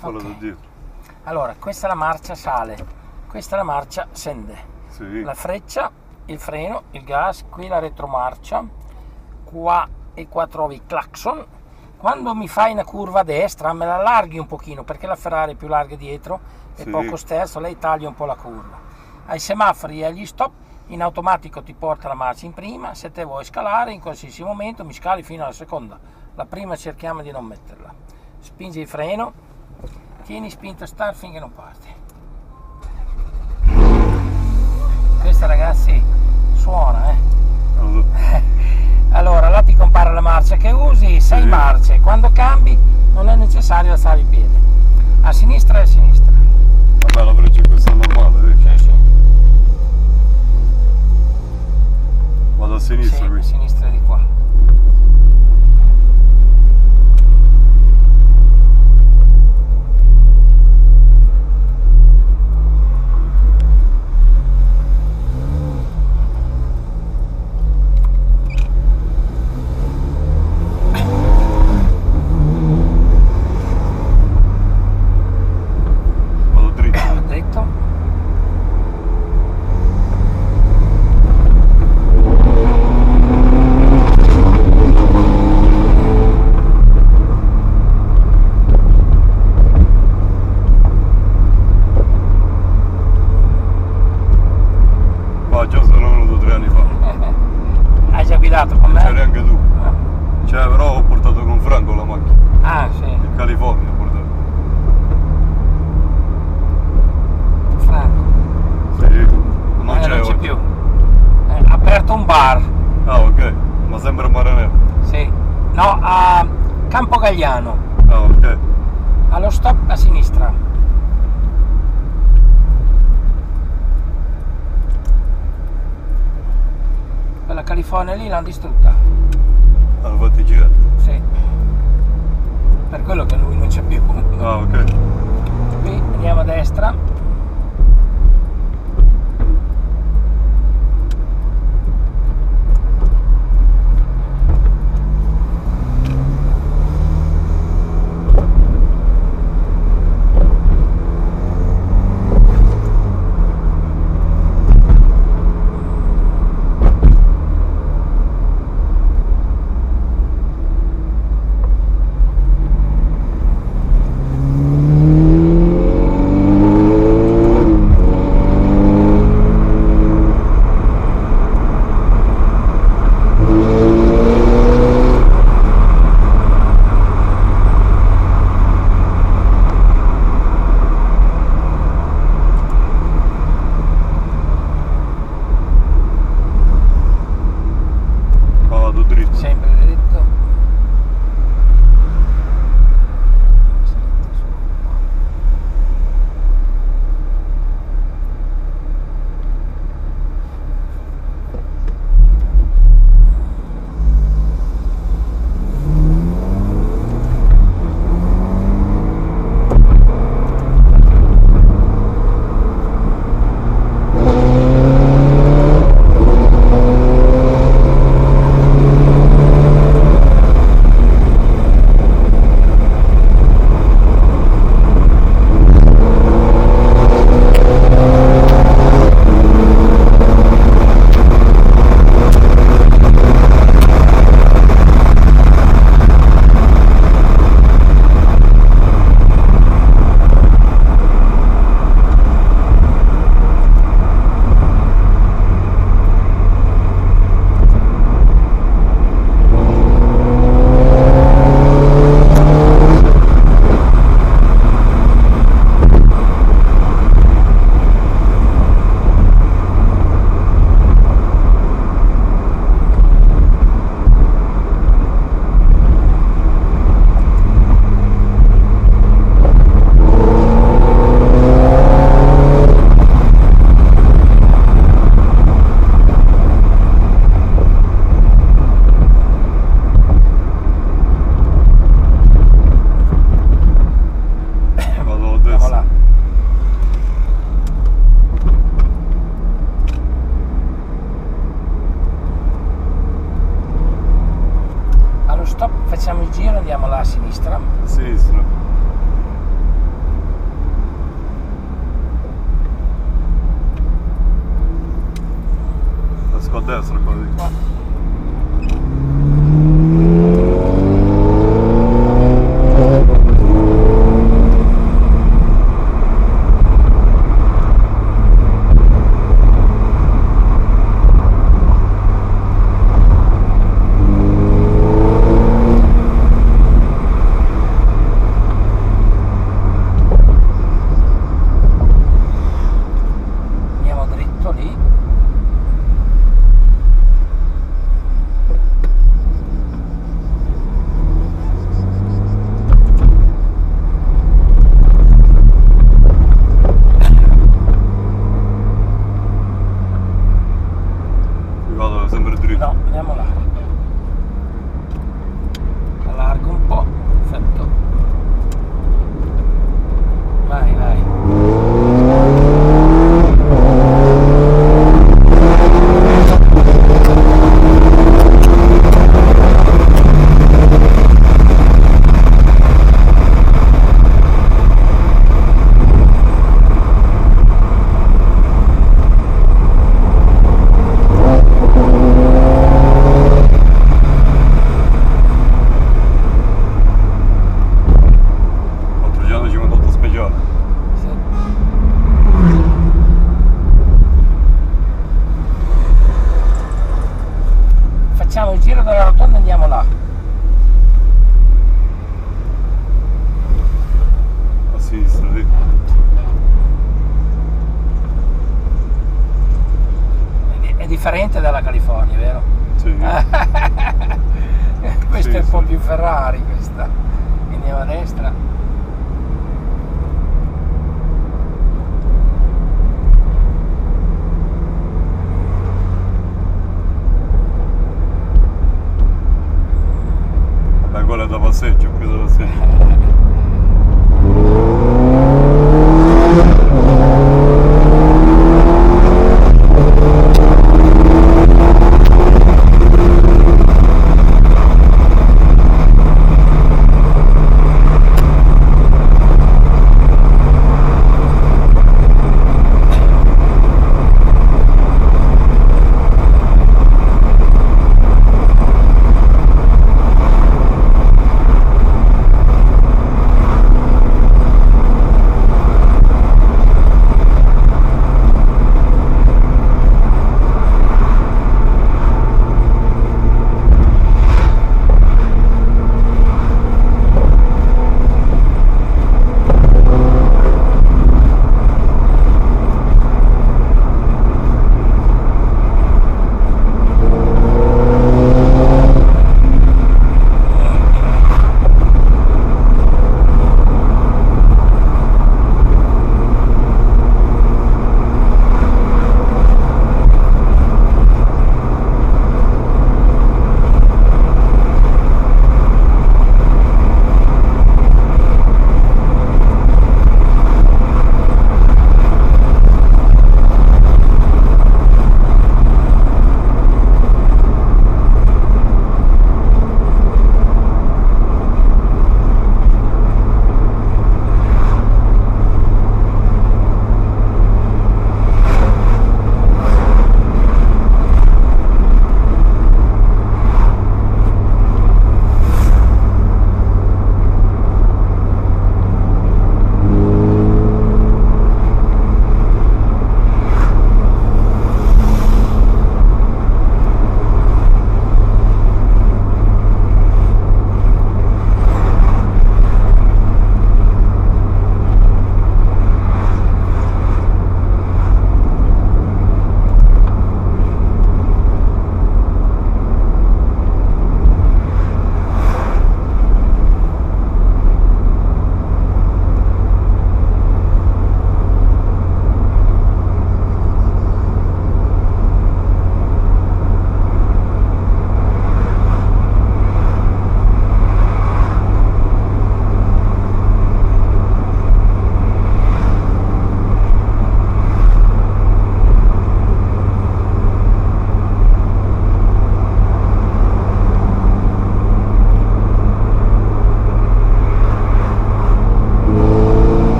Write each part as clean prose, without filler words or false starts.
fallo da dietro. Allora, questa è la marcia sale, questa è la marcia scende. Sì. La freccia, il freno, il gas, qui la retromarcia, qua trovi il clacson. Quando mi fai una curva a destra me la allarghi un pochino, perché la Ferrari è più larga dietro e poco sterzo, lei taglia un po' la curva. Ai semafori e agli stop in automatico ti porta la marcia in prima. Se te vuoi scalare in qualsiasi momento mi scali fino alla seconda, la prima cerchiamo di non metterla. Spingi il freno, tieni spinto start finché non parte. Questa, ragazzi, suona, Allora, là ti compare la marcia che usi, 6 marce. Quando cambi non è necessario alzare il piede. A sinistra e a sinistra. Vabbè, la freccia questa è normale, Sì. Vado a sinistra, sì, qui. A sinistra di qua. Già sono venuto 3 anni fa. Hai già guidato con me? C'eri anche tu. Cioè, però ho portato con Franco la macchina. Ah, sì. In California ho portato. Franco. Sì, non c'è più. Ha aperto un bar. Ah, ok. Ma sempre a Mare Nero. Sì. No, a Campo Gagliano. Ah, ok. Allo stop a sinistra. Quella California lì l'hanno distrutta. Hanno fatto i girati? Sì. Per quello che lui non c'è più. Ah, ok. Qui andiamo a destra. Sempre dritto. facciamo il giro, andiamo là a sinistra. A sinistra. differente dalla California, vero? Sì. Questa Sì, è un po' sì. più Ferrari, questa. Andiamo a destra. Vabbè, quella è da passeggio, qui da passeggio.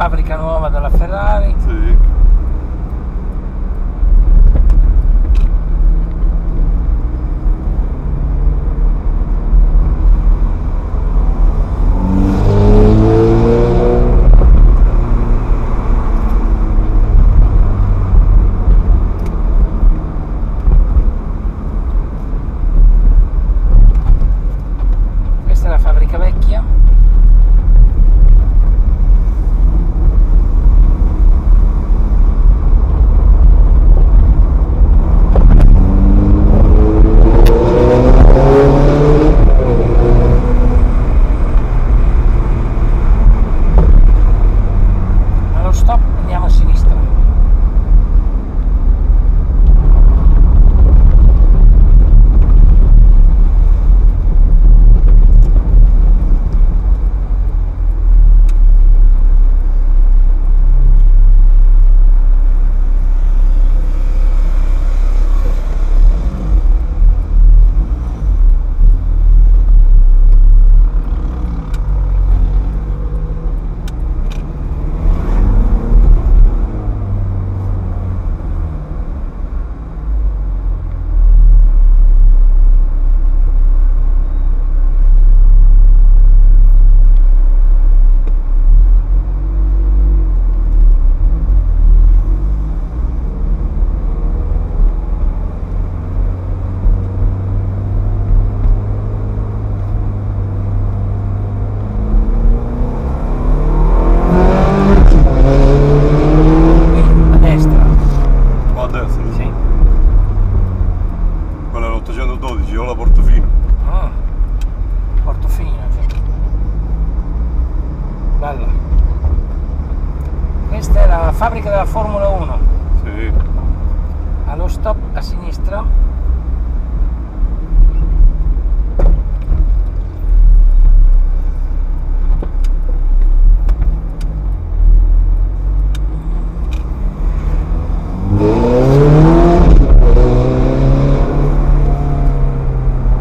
fabbrica nuova della Ferrari. Sì. Questa è la fabbrica vecchia. Allo stop andiamo a sinistra. fabbrica della Formula 1. Sì. Allo stop a sinistra.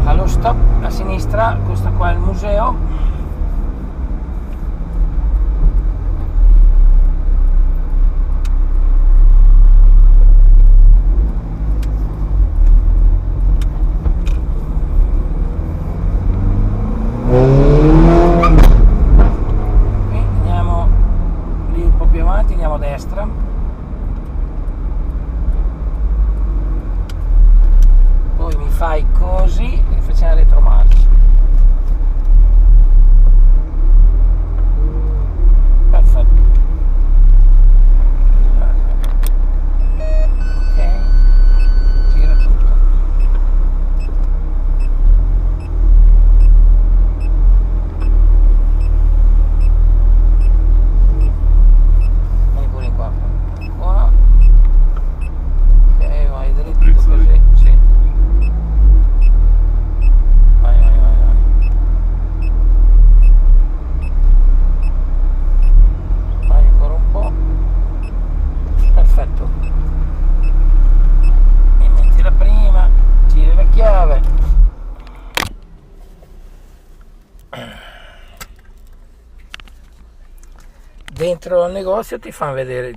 Allo stop a sinistra, questo qua è il museo. Andiamo lì un po' più avanti, andiamo a destra. Poi mi fai così e facciamo retromarcia. Perfetto. Ok, gira tutto. Vieni pure in qua. Qua. Ok, vai dritto Dritto, così. Sì. Vai. Vai ancora un po'. Perfetto. Mi metti la prima, giri la chiave. Dentro al negozio ti fanno vedere